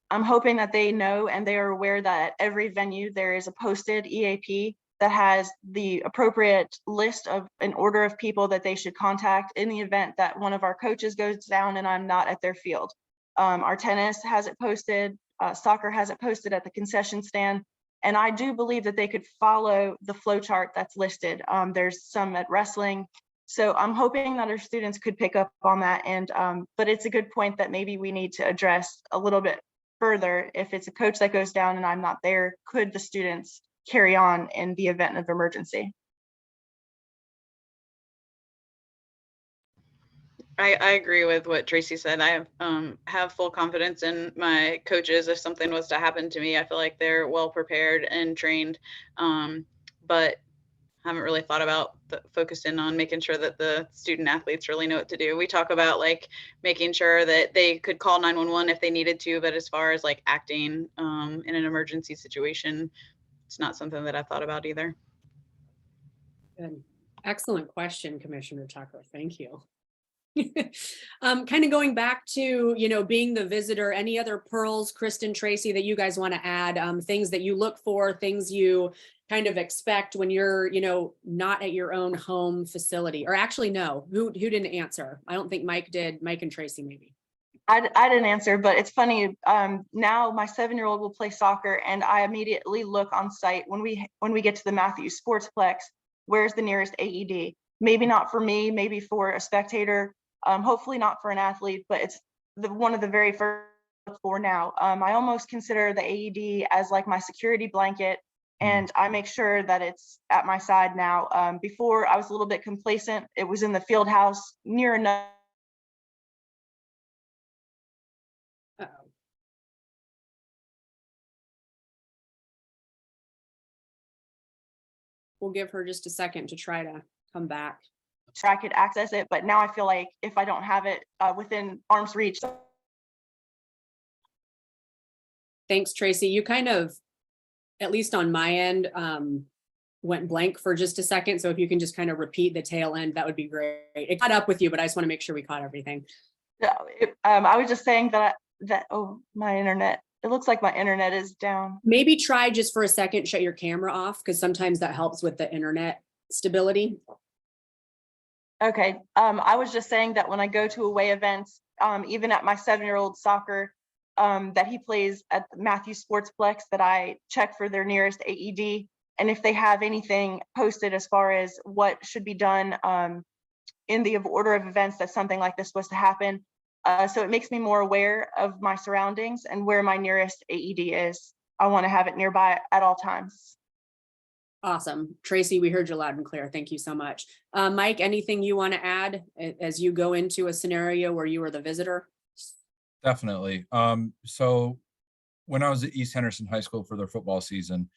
I'm hoping that they know and they are aware that at every venue there is a posted EAP that has the appropriate list of an order of people that they should contact in the event that one of our coaches goes down and I'm not at their field. Our tennis has it posted, soccer has it posted at the concession stand. And I do believe that they could follow the flow chart that's listed. There's some at wrestling. So I'm hoping that our students could pick up on that. And but it's a good point that maybe we need to address a little bit further. If it's a coach that goes down and I'm not there, could the students carry on in the event of emergency? I agree with what Tracy said. I have full confidence in my coaches. If something was to happen to me, I feel like they're well prepared and trained, but haven't really thought about focusing on making sure that the student athletes really know what to do. We talk about like making sure that they could call 911 if they needed to, but as far as like acting in an emergency situation, it's not something that I've thought about either. Good. Excellent question, Commissioner Tucker. Thank you. Kind of going back to, being the visitor, any other pearls, Kristen, Tracy, that you guys want to add, things that you look for, things you kind of expect when you're, not at your own home facility? Or actually, no, who didn't answer? I don't think Mike did. Mike and Tracy, maybe. I didn't answer, but it's funny. Now my 7-year-old will play soccer and I immediately look on site when we get to the Matthews Sportsplex, where's the nearest AED? Maybe not for me, maybe for a spectator. Hopefully not for an athlete, but it's one of the very first for now. I almost consider the AED as like my security blanket, and I make sure that it's at my side now. Before I was a little bit complacent. It was in the field house near enough. Uh-oh. We'll give her just a second to try to come back. So I could access it, but now I feel like if I don't have it within arm's reach. Thanks, Tracy. You kind of, at least on my end, went blank for just a second. So if you can just kind of repeat the tail end, that would be great. It caught up with you, but I just want to make sure we caught everything. I was just saying that oh, my internet. It looks like my internet is down. Maybe try just for a second, shut your camera off, because sometimes that helps with the internet stability. Okay. I was just saying that when I go to away events, even at my 7-year-old soccer, that he plays at the Matthews Sportsplex, that I check for their nearest AED. And if they have anything posted as far as what should be done in the order of events that something like this was to happen. So it makes me more aware of my surroundings and where my nearest AED is. I want to have it nearby at all times. Awesome. Tracy, we heard you loud and clear. Thank you so much. Mike, anything you want to add as you go into a scenario where you were the visitor? Definitely. So when I was at East Henderson High School for their football season,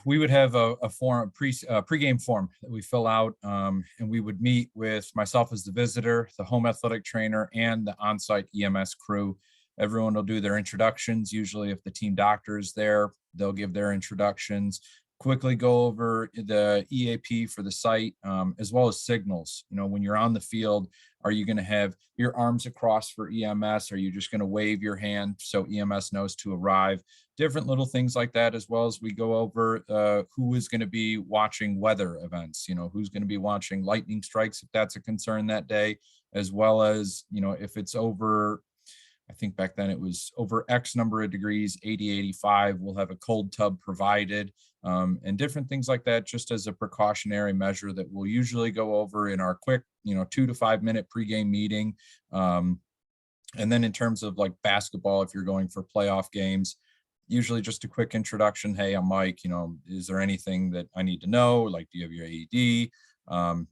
we would have a pregame form that we fill out, and we would meet with myself as the visitor, the home athletic trainer, and the on-site EMS crew. Everyone will do their introductions. Usually if the team doctor is there, they'll give their introductions, quickly go over the EAP for the site, as well as signals. When you're on the field, are you going to have your arms across for EMS? Are you just going to wave your hand so EMS knows to arrive? Different little things like that, as well as we go over who is going to be watching weather events, who's going to be watching lightning strikes if that's a concern that day, as well as, if it's over, I think back then it was over X number of degrees, 80, 85, we'll have a cold tub provided, and different things like that, just as a precautionary measure that we'll usually go over in our quick, 2 to 5 minute pregame meeting. And then in terms of like basketball, if you're going for playoff games, usually just a quick introduction. Hey, I'm Mike, is there anything that I need to know? Like, do you have your AED?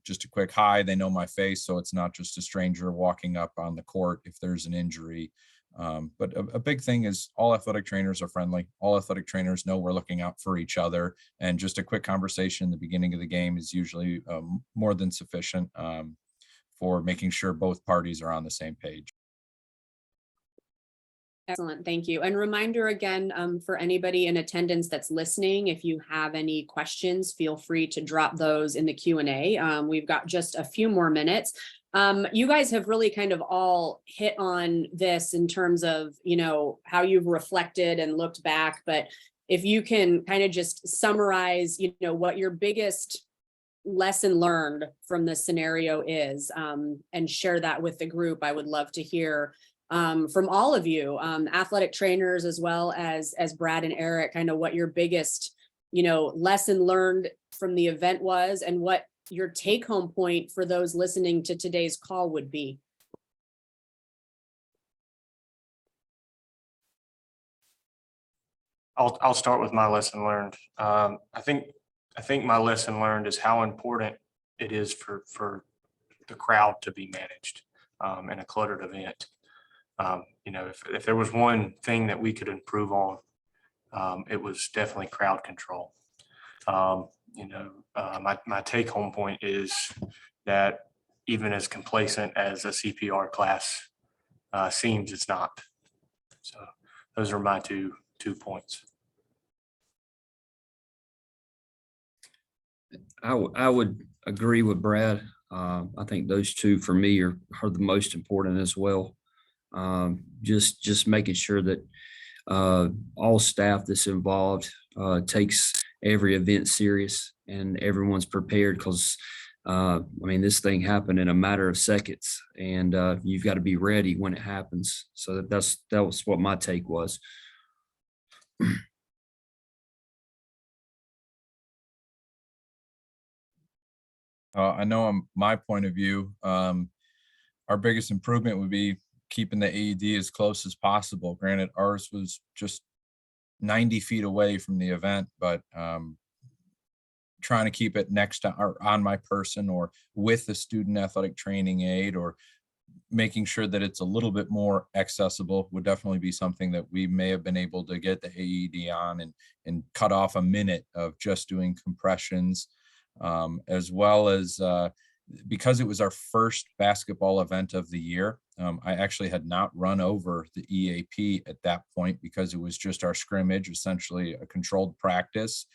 Just a quick hi, they know my face, so it's not just a stranger walking up on the court if there's an injury. But a big thing is all athletic trainers are friendly. All athletic trainers know we're looking out for each other, and just a quick conversation in the beginning of the game is usually more than sufficient for making sure both parties are on the same page. Excellent, thank you. And reminder again, for anybody in attendance that's listening, if you have any questions, feel free to drop those in the Q&A. We've got just a few more minutes. You guys have really kind of all hit on this in terms of, you know, how you've reflected and looked back, but if you can kind of just summarize, you know, what your biggest lesson learned from this scenario is, and share that with the group, I would love to hear from all of you, athletic trainers, as well as Brad and Eric, kind of what your biggest, you know, lesson learned from the event was, and what your take home point for those listening to today's call would be. I'll start with my lesson learned. I think my lesson learned is how important it is for the crowd to be managed in a cluttered event. You know, if there was one thing that we could improve on, it was definitely crowd control. You know, my take home point is that even as complacent as a CPR class seems, it's not. So those are my two points. I would agree with Brad. I think those two for me are the most important as well. Just making sure that all staff that's involved takes every event serious and everyone's prepared, because I mean, this thing happened in a matter of seconds, and you've got to be ready when it happens. So that was what my take was. I know on my point of view, our biggest improvement would be keeping the AED as close as possible. Granted, ours was just 90 feet away from the event, but trying to keep it next to or on my person or with the student athletic training aid, or making sure that it's a little bit more accessible would definitely be something that we may have been able to get the AED on and cut off a minute of just doing compressions, as well as because it was our first basketball event of the year. I actually had not run over the EAP at that point because it was just our scrimmage, essentially a controlled practice.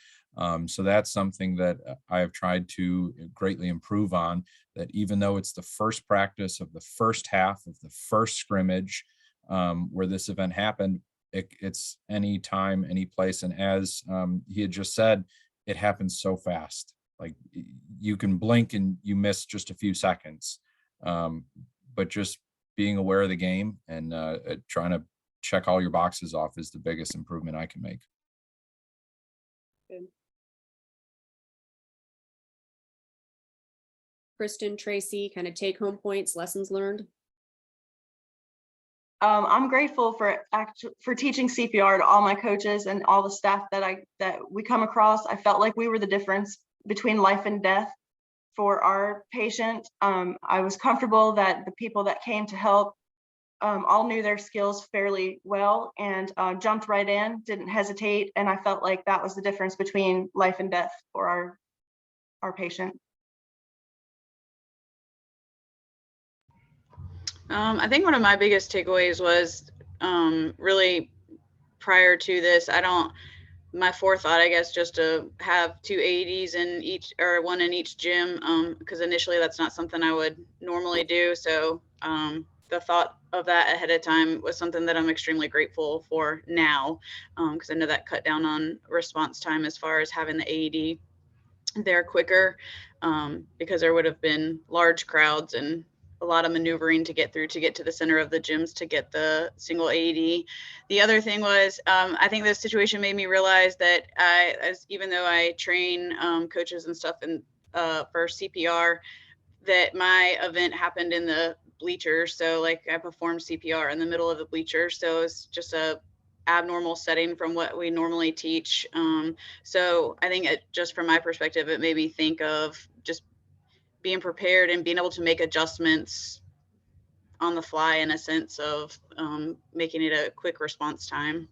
So that's something that I have tried to greatly improve on, that even though it's the first practice of the first half of the first scrimmage where this event happened, it's any time, any place. And as he had just said, it happens so fast. Like you can blink and you miss just a few seconds, but just being aware of the game and trying to check all your boxes off is the biggest improvement I can make. Good. Kristen, Tracy, kind of take home points, lessons learned. I'm grateful for teaching CPR to all my coaches and all the staff that we come across. I felt like we were the difference between life and death for our patient. I was comfortable that the people that came to help all knew their skills fairly well and jumped right in, didn't hesitate. And I felt like that was the difference between life and death for our patient. I think one of my biggest takeaways was really prior to this, my forethought, I guess, just to have 2 AEDs in each, or 1 in each gym, because initially that's not something I would normally do. So the thought of that ahead of time was something that I'm extremely grateful for now, because I know that cut down on response time as far as having the AED there quicker, because there would have been large crowds and a lot of maneuvering to get through to get to the center of the gyms to get the single AED. The other thing was, I think this situation made me realize that even though I train coaches and stuff for CPR, that my event happened in the bleachers. So like I performed CPR in the middle of the bleachers. So it's just a abnormal setting from what we normally teach. So I think just from my perspective, it made me think of just being prepared and being able to make adjustments on the fly, in a sense of making it a quick response time.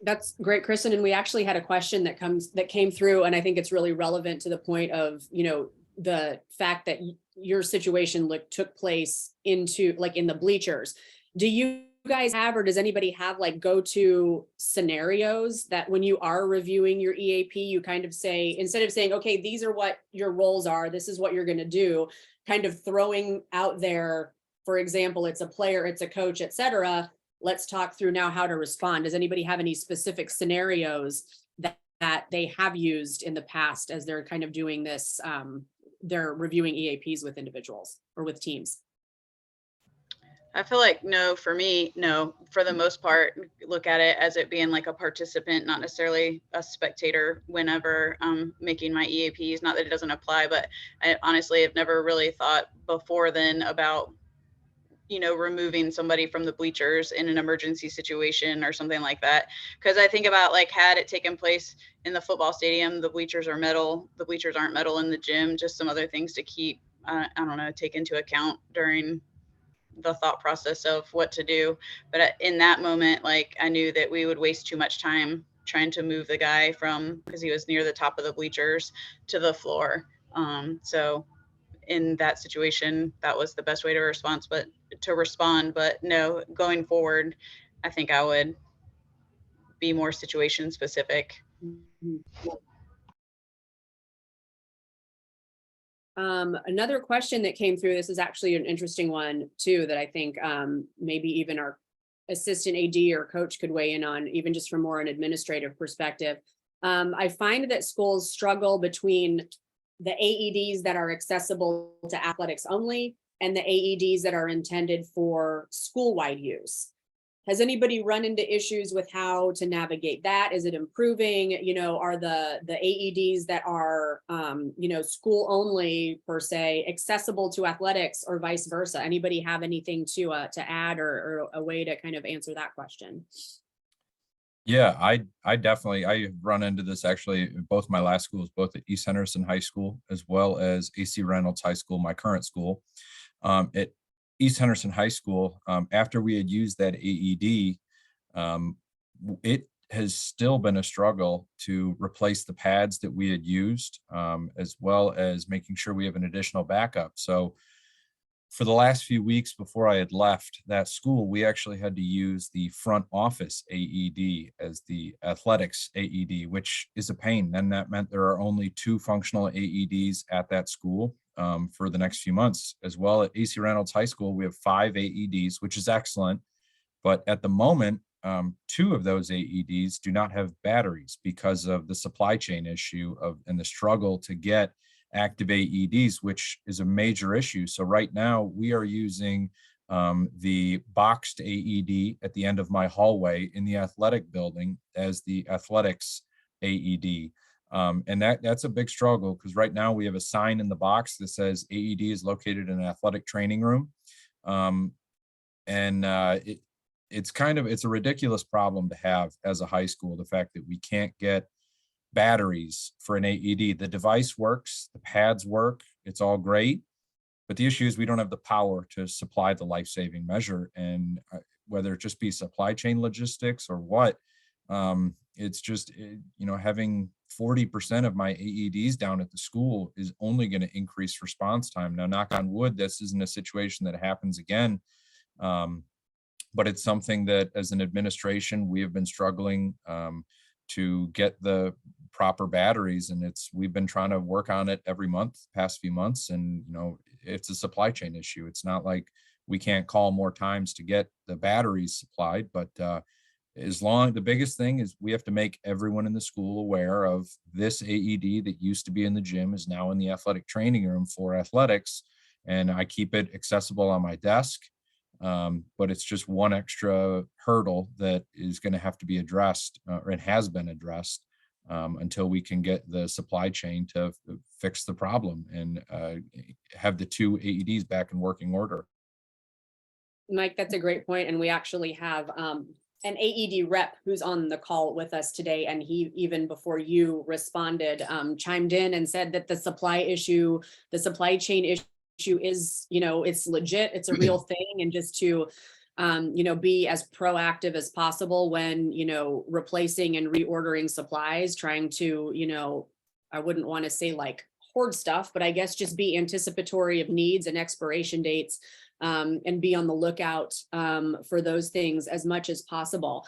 That's great, Kristen. And we actually had a question that came through, and I think it's really relevant to the point of, the fact that your situation took place in the bleachers. Do you guys have, or does anybody have go-to scenarios that when you are reviewing your EAP, you kind of say, instead of saying, okay, these are what your roles are, this is what you're going to do, kind of throwing out there, for example, it's a player, it's a coach, etc. Let's talk through now how to respond. Does anybody have any specific scenarios that they have used in the past as they're kind of doing this, they're reviewing EAPs with individuals or with teams? I feel like no, for me, no, for the most part, look at it as it being like a participant, not necessarily a spectator whenever I'm making my EAPs. Not that it doesn't apply, but I honestly have never really thought before then about, removing somebody from the bleachers in an emergency situation or something like that. Because I think about had it taken place in the football stadium, the bleachers are metal, the bleachers aren't metal in the gym, just some other things to keep, I don't know, take into account during the thought process of what to do. But in that moment, I knew that we would waste too much time trying to move the guy from, because he was near the top of the bleachers, to the floor. So in that situation, that was the best way to respond. But no, going forward, I think I would be more situation specific. Another question that came through, this is actually an interesting one too, that I think maybe even our assistant AD or coach could weigh in on, even just from more an administrative perspective. I find that schools struggle between the AEDs that are accessible to athletics only and the AEDs that are intended for school-wide use. Has anybody run into issues with how to navigate that? Is it improving? Are the AEDs that are, school only per se accessible to athletics or vice versa? Anybody have anything to add or a way to kind of answer that question? Yeah, I definitely, I run into this actually in both my last schools, both at East Henderson High School as well as AC Reynolds High School, my current school. At East Henderson High School, after we had used that AED, it has still been a struggle to replace the pads that we had used, as well as making sure we have an additional backup. So for the last few weeks before I had left that school, we actually had to use the front office AED as the athletics AED, which is a pain. And that meant there are only 2 functional AEDs at that school for the next few months. As well, at AC Reynolds High School, we have 5 AEDs, which is excellent. But at the moment, 2 of those AEDs do not have batteries because of the supply chain issue and the struggle to get active AEDs, which is a major issue. So right now we are using the boxed AED at the end of my hallway in the athletic building as the athletics AED. And that's a big struggle because right now we have a sign in the box that says AED is located in an athletic training room. It's a ridiculous problem to have as a high school, the fact that we can't get batteries for an AED. The device works, the pads work, it's all great, but the issue is we don't have the power to supply the life-saving measure. And whether it just be supply chain logistics or what, it's just, having 40% of my AEDs down at the school is only going to increase response time. Now, knock on wood, this isn't a situation that happens again. But it's something that as an administration, we have been struggling to get the proper batteries, and we've been trying to work on it every month past few months, and it's a supply chain issue. It's not like we can't call more times to get the batteries supplied, but the biggest thing is we have to make everyone in the school aware of this AED that used to be in the gym is now in the athletic training room for athletics, and I keep it accessible on my desk. But it's just one extra hurdle that is going to have to be addressed, or it has been addressed, until we can get the supply chain to fix the problem and have the 2 AEDs back in working order. Mike, that's a great point. And we actually have an AED rep who's on the call with us today, and he, even before you responded, chimed in and said that the supply chain issue is, it's legit, it's a real thing, and just to be as proactive as possible when, replacing and reordering supplies, trying to, I wouldn't want to say like hoard stuff, but I guess just be anticipatory of needs and expiration dates, and be on the lookout for those things as much as possible.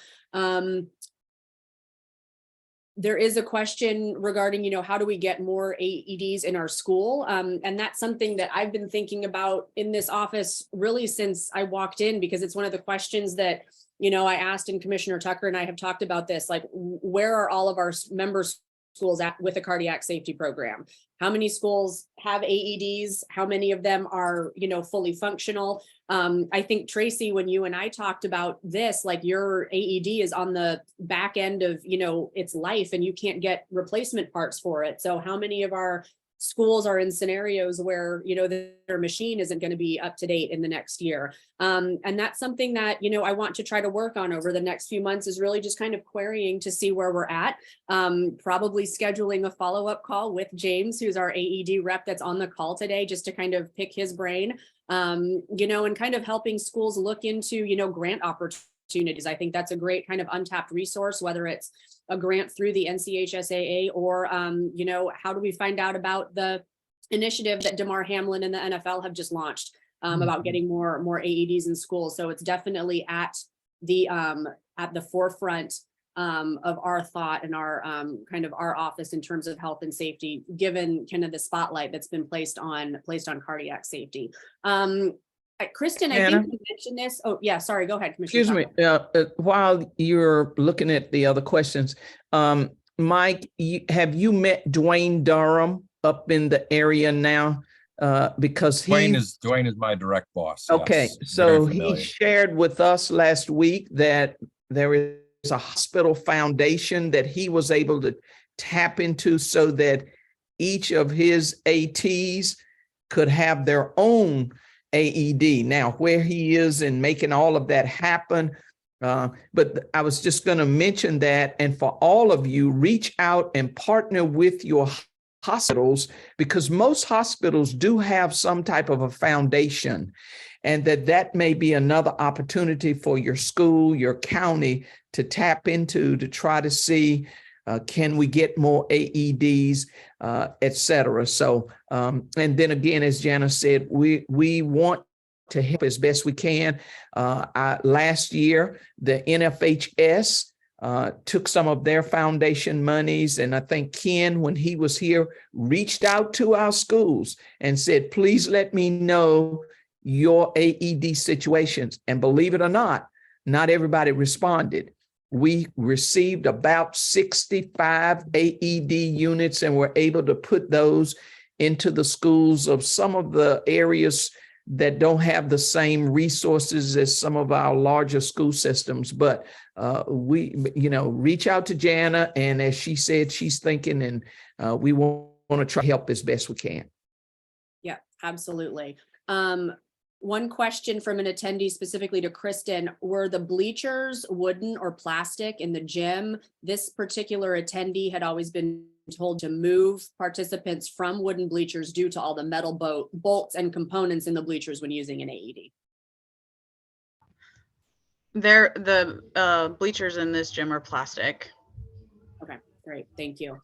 There is a question regarding, how do we get more AEDs in our school? And that's something that I've been thinking about in this office really since I walked in, because it's one of the questions that, I asked, and Commissioner Tucker and I have talked about this, like, where are all of our member schools at with a cardiac safety program? How many schools have AEDs? How many of them are, fully functional? I think, Tracy, when you and I talked about this, like, your AED is on the back end of, its life, and you can't get replacement parts for it. So how many of our schools are in scenarios where, their machine isn't going to be up to date in the next year? And that's something that, I want to try to work on over the next few months, is really just kind of querying to see where we're at. Probably scheduling a follow-up call with James, who's our AED rep that's on the call today, just to kind of pick his brain, and kind of helping schools look into, grant opportunities. I think that's a great kind of untapped resource, whether it's a grant through the NCHSAA or, how do we find out about the initiative that Damar Hamlin and the NFL have just launched, about getting more AEDs in schools. So it's definitely at the forefront of our thought and our kind of our office in terms of health and safety, given kind of the spotlight that's been placed on cardiac safety. Kristen, I think you mentioned this. Oh, yeah, sorry, go ahead, Commissioner. Excuse me. While you're looking at the other questions, Mike, have you met Dwayne Durham up in the area now? Because Dwayne is my direct boss. Okay, yes. So he shared with us last week that there is a hospital foundation that he was able to tap into so that each of his ATs could have their own AED. Now, where he is in making all of that happen, but I was just going to mention that, and for all of you, reach out and partner with your hospitals, because most hospitals do have some type of a foundation, and that may be another opportunity for your school, your county to tap into, to try to see, can we get more AEDs, et cetera. So, and then again, as Jana said, we want to help as best we can. Last year, the NFHS took some of their foundation monies, and I think Ken, when he was here, reached out to our schools and said, please let me know your AED situations. And believe it or not everybody responded. We received about 65 AED units, and were able to put those into the schools of some of the areas that don't have the same resources as some of our larger school systems. But we, reach out to Jana, and as she said, she's thinking, and we want to try to help as best we can. Yeah, absolutely. One question from an attendee specifically to Kristen: were the bleachers wooden or plastic in the gym? This particular attendee had always been told to move participants from wooden bleachers due to all the metal bolts and components in the bleachers when using an AED. The bleachers in this gym are plastic. Okay, great, thank you.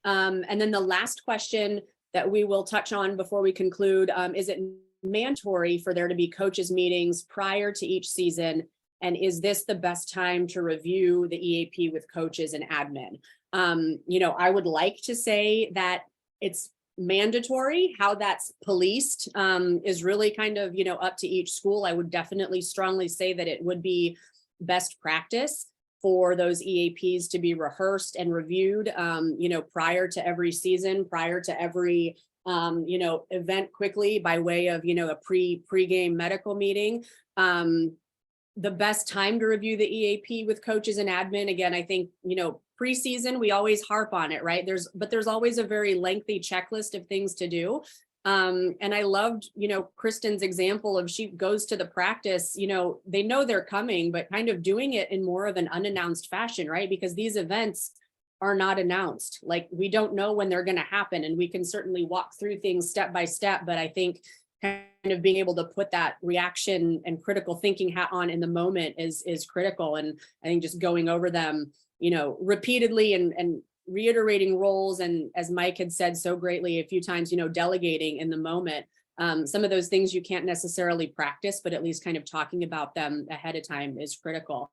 And then the last question that we will touch on before we conclude, is it mandatory for there to be coaches meetings prior to each season? And is this the best time to review the EAP with coaches and admin? I would like to say that it's mandatory. How that's policed is really kind of, up to each school. I would definitely strongly say that it would be best practice for those EAPs to be rehearsed and reviewed, prior to every season, prior to every event, quickly, by way of, a pre-game medical meeting. The best time to review the EAP with coaches and admin, again, I think, preseason, we always harp on it, right? There's always a very lengthy checklist of things to do. And I loved, Kristen's example of she goes to the practice, they know they're coming, but kind of doing it in more of an unannounced fashion, right? Because these events are not announced. Like, we don't know when they're going to happen, and we can certainly walk through things step by step. But I think kind of being able to put that reaction and critical thinking hat on in the moment is critical. And I think just going over them, repeatedly and reiterating roles, and as Mike had said so greatly a few times, delegating in the moment. Some of those things you can't necessarily practice, but at least kind of talking about them ahead of time is critical.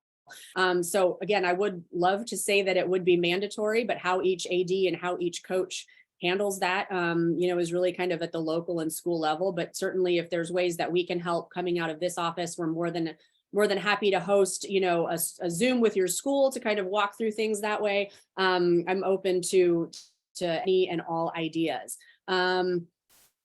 So again, I would love to say that it would be mandatory, but how each AD and how each coach handles that, is really kind of at the local and school level. But certainly if there's ways that we can help coming out of this office, we're more than happy to host, a Zoom with your school to kind of walk through things that way. I'm open to any and all ideas.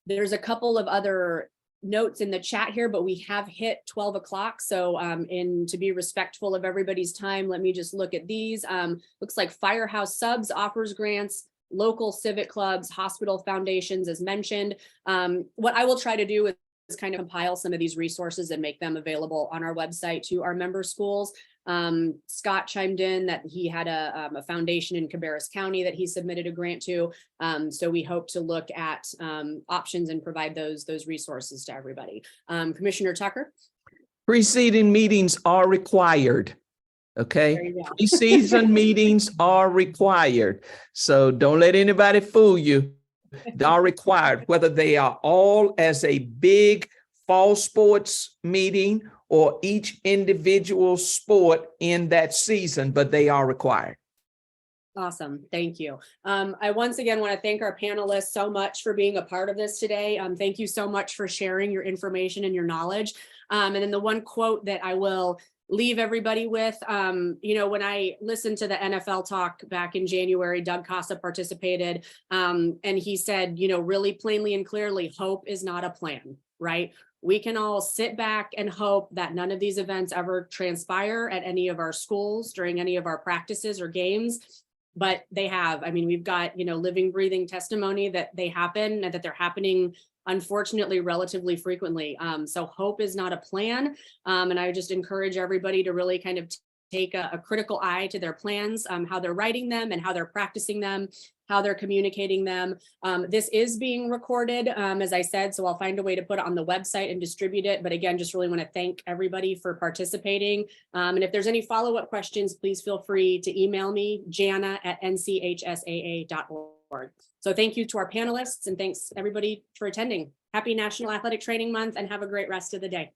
There's a couple of other notes in the chat here, but we have hit 12 o'clock. So to be respectful of everybody's time, let me just look at these. Looks like Firehouse Subs offers grants, local civic clubs, hospital foundations, as mentioned. What I will try to do is kind of compile some of these resources and make them available on our website to our member schools. Scott chimed in that he had a foundation in Cabarrus County that he submitted a grant to. So we hope to look at options and provide those resources to everybody. Commissioner Tucker? Preceding meetings are required. Okay, pre-season meetings are required. So don't let anybody fool you. They are required, whether they are all as a big fall sports meeting or each individual sport in that season, but they are required. Awesome. Thank you. I once again want to thank our panelists so much for being a part of this today. Thank you so much for sharing your information and your knowledge. And then the one quote that I will leave everybody with, when I listened to the NFL talk back in January, Doug Casa participated, and he said, really plainly and clearly, hope is not a plan, right? We can all sit back and hope that none of these events ever transpire at any of our schools during any of our practices or games, but they have. I mean, we've got, living, breathing testimony that they happen and that they're happening, unfortunately, relatively frequently. So hope is not a plan. And I just encourage everybody to really kind of take a critical eye to their plans, how they're writing them and how they're practicing them, how they're communicating them. This is being recorded, as I said, so I'll find a way to put it on the website and distribute it. But again, just really want to thank everybody for participating. And if there's any follow-up questions, please feel free to email me, jana@nchsaa.org. So thank you to our panelists, and thanks everybody for attending. Happy National Athletic Training Month, and have a great rest of the day.